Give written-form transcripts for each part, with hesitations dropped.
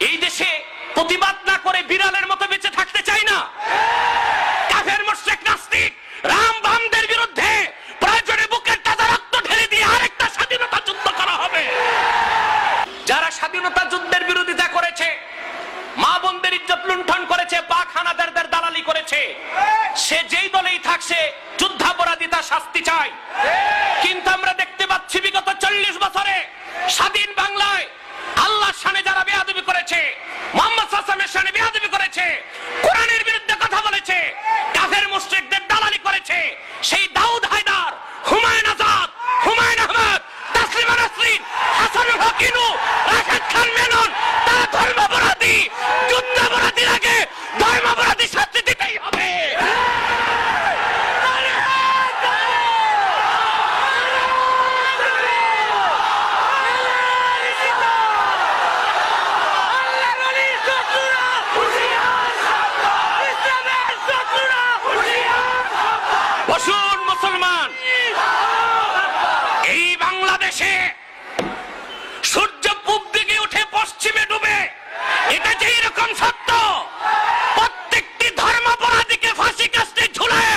এই দেশে প্রতিবাদ না করে বিড়ালের মতো বেঁচে থাকতে চাই না। কাফের মুশরিক নাস্তিক রাম বামদের বিরুদ্ধে প্রয়োজনে বুকের তাজা রক্ত ঢেলে দিয়ে আরেকটা স্বাধীনতা যুদ্ধ করা হবে। যারা স্বাধীনতা যুদ্ধের বিরোধিতা করেছে, মা বোনদের ইজ্জত লুণ্ঠন করেছে, পাক হানাদারদের দালালি করেছে, সে যেই দলেই থাকছে যুদ্ধাপরাধী তার শাস্তি চাই। কিন্তু আমরা দেখতে পাচ্ছি বিগত 40 বছরে স্বাধীন বাংলায় আল্লাহর শানে যারা বেয়াদবি করেছে, মুহাম্মদ সাল্লাল্লাহু আলাইহি ওয়াসাল্লামের শানে বেয়াদবি করেছে, কোরআনের বিরুদ্ধে কথা বলেছে, কাফের মুশরিকদের দালালি করেছে, সেই দাউদ হায়দার, হুমায়ুন আজাদ, হুমায়ুন আহমদ, তাসলিমা নাসরিন, হাসানুল হকিনু, রাশেদ খান মেনন, তারা ধর্মাপরাধী। যুদ্ধাপরাধীর আগে ধর্মাপরাধী শাস্তি দিতেই হবে। বসুন মুসলমান, এই বাংলাদেশে সূর্য পূব দিকে উঠে পশ্চিমে ডুবে, এটা যেই রকম সত্য, প্রত্যেকটি ধর্মাপরাধীকে ফাঁসি কাস্টে ঝুলায়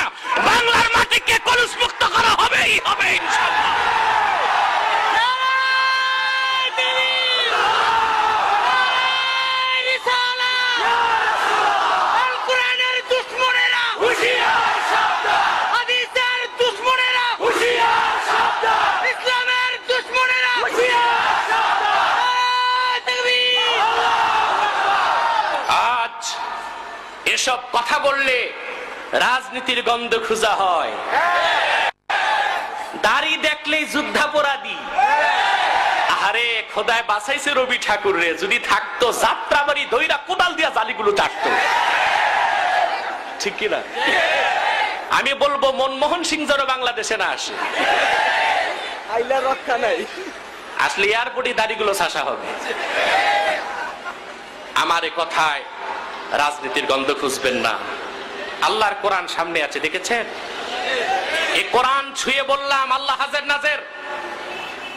বাংলার মাটিকে কলুষ মুক্ত করা হবেই হবে ইনশাআল্লাহ। এসব কথা বললে রাজনীতির গন্ধ খুঁজা হয়, দাড়ি দেখলেই যুদ্ধাপরাধী। আরে খোদায় বাঁচাইছে রবি ঠাকুর রে, যদি থাকতো যাত্রাবাড়ি দইরা কোদাল দিয়া জালিগুলো চাটতো, ঠিক কিনা? আমি বলবো মনমোহন সিং যেন বাংলাদেশে না আসে, আইলা রক্ষা নাই, আসলে এয়ারপোর্টে দাড়িগুলো চাষা হবে। আমার এ কথায় রাজনীতির গন্ধ খুঁজবেন না। আল্লাহর কোরআন সামনে আছে, দেখেছেন? এই কোরআন ছুঁয়ে বললাম, আল্লাহ হাজের নাজের,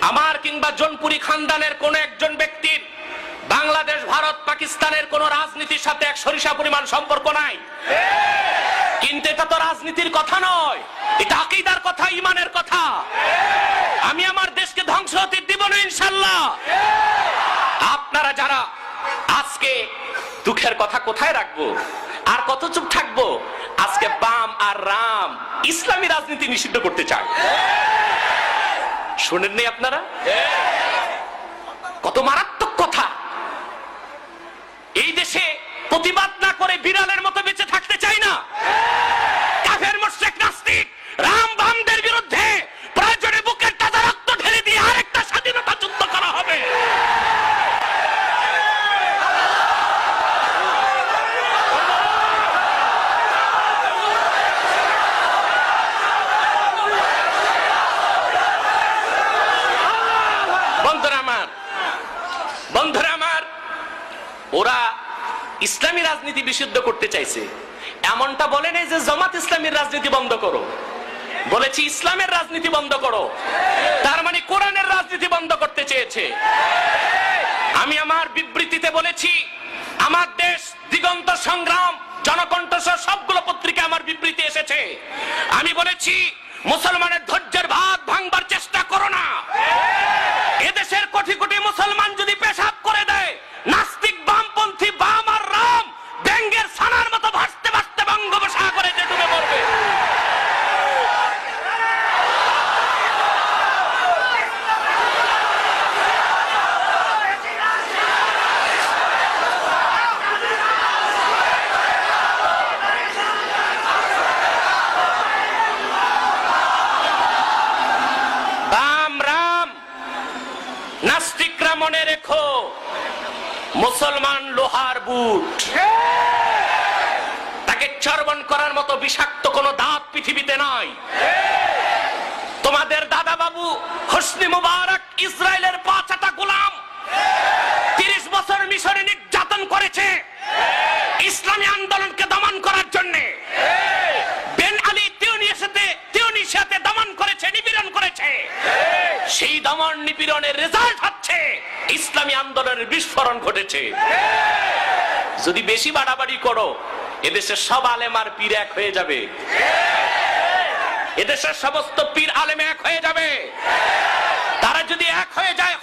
আমার কিংবা জনপুরি খানদানের কোন একজন ব্যক্তির বাংলাদেশ, ভারত, পাকিস্তানের কোন রাজনীতির সাথে এক সরিষা পরিমাণ সম্পর্ক নাই। কিন্তু এটা তো রাজনীতির কথা নয়, এটা আকীদার কথা, ঈমানের কথা। আমি আমার দেশকে ধ্বংস হতে দিব না ইনশাআল্লাহ। আপনারা যারা আজকে দুঃখের কথা কোথায় রাখবো আর কত চুপ থাকবো, আজকে বাম আর রাম ইসলামী রাজনীতি নিষিদ্ধ করতে চায়। শুনেননি আপনারা? কত মারাত্মক কথা। এই দেশে প্রতিবাদ না করে বিড়ালের মতো বেঁচে থাকতে চাই না। কাফের মুশরিক নাস্তিক রাম বামদের বিরুদ্ধে প্রয়োজনে বুকের তাজা রক্ত ঢেলে দিয়ে আরেকটা স্বাধীনতা যুদ্ধ করা হবে। বন্ধুরা আমার, ওরা ইসলামী রাজনীতি বিশুদ্ধ করতে চাইছে। এমনটা বলে নাই যে জামাত ইসলামীর রাজনীতি বন্ধ করো, বলেছি ইসলামের রাজনীতি বন্ধ করো। তার মানে কোরআনের রাজনীতি বন্ধ করতে চেয়েছে। আমি আমার বিবৃতিতে বলেছি, আমার দেশ, দিগন্ত সংগ্রাম, জনকণ্ঠ সবগুলো পত্রিকা আমার বিবৃতি এসেছে। আমি বলেছি মুসলমানের ধৈর্যের ভাত ভাঙবার চেষ্টা করো না। এদেশের কোটি কোটি মুসলমান যদি পেশাব করে দেয়, নাস্তিক বামপন্থী বাম আর রাম ব্যাঙ্গের ছানার মতো ভাসতে ভাসতে বঙ্গোপসাগরে যে ডুবে পড়বে। নাস্তিকরা মনে রেখো, মুসলমান লোহার বুট, তাকে চর্বণ করার মতো বিষাক্ত কোন দাঁত পৃথিবীতে নাই। তোমাদের দাদা বাবু হোসনি মুবারক ইসরায়েলের 5 গোলাম 30 বছর মিশরে নির্যাতন করেছে ইসলামী আন্দোলনকে দমন করার জন্য। বেন আলী টিউনিশিয়াতে দমন করেছে, নিপীড়ন করেছে। সেই দমন নিপীড়নের রেজাল্ট হচ্ছে ইসলামী আন্দোলনের বিস্ফোরণ ঘটেছে। যদি বেশি বাড়াবাড়ি করো, এদেশের সব আলেম আর পীর এক হয়ে যাবে, এদেশের সমস্ত পীর আলেম এক হয়ে যাবে। তারা যদি এক হয়ে যায়,